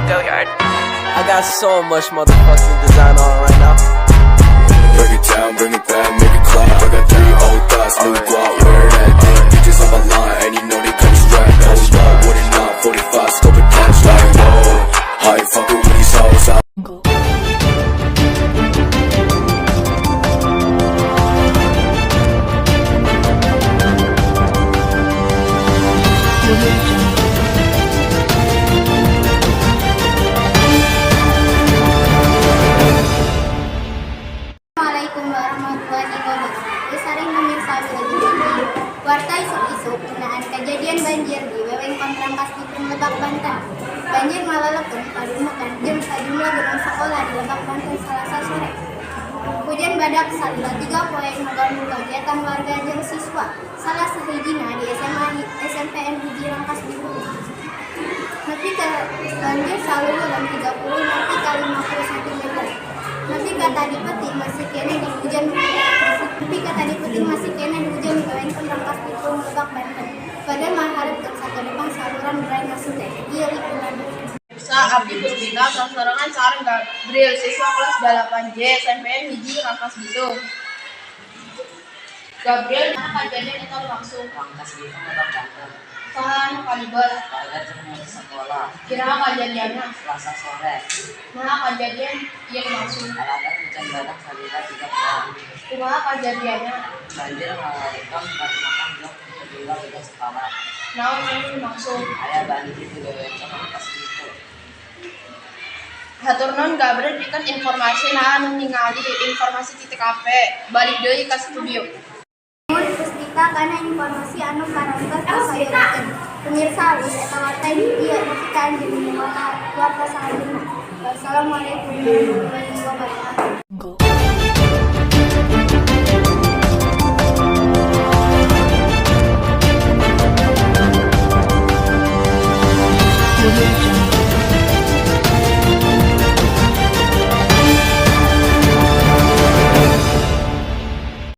Go Yard. I got so much motherfucking design on right now. Bring it down, bring it back, make it clap. I got 3 old thoughts, new guap, where that thing. Bitches on my line, and you know they cut strap. Hold up, what it not, 45, scope it catch like, whoa. I ain't fucking with these hoes, Assalamualaikum warahmatullahi wabarakatuh. Sering pemirsa warta isu-isu penggunaan kejadian banjir di wewengkon Rangkas Bitung Lebak Banten. Banjir malalekun padumukan jeung sajumlah gedung sekolah di Lebak Banten Selasa sore. Hujan badak salila 3 poe mengganggu kegiatan warga jeung siswa. Salah sahijina di SMPN Hiji Rangkas Bitung. Nepi ke banjir saluran 30 nepi ka 50 cm. Nepi kata dipeti masih kene di hujan. Nepi kata dipeti masih kene di hujan di wewengkon Rangkas Bitung Lebak Banten. Pada maharep satu depan saluran drainase teh ieu lingkungan. Abdi Puspita sasorangan sareng Gabriel siswa kelas 8J SMPN Hiji Rangkas Bitung. Gabriel kejadian itu langsung Rangkas Bitung Lebak Banten. saha kaliber Warga cuma di sekolah. kira kejadiannya Selasa sore. nah kejadian yang langsung Alasan hujan badak salila 3 poe. kumaha kejadiannya Banjir mengalirkan padumakan blok kedua beda sekolah. naon yang langsung Aya banjir di wewengkon Rangkas Bitung. hatur nuhun Gabriel berikan informasi anu ningali informasi titik TKP balik deui ka studio. Nuhun Puspita kana informasi anu karangtos kasayeurkeun. Pemirsa alus eta warta ieu nepi ka anjeun warta sahajeuna. Wassalamualaikum warahmatullahi wabarakatuh.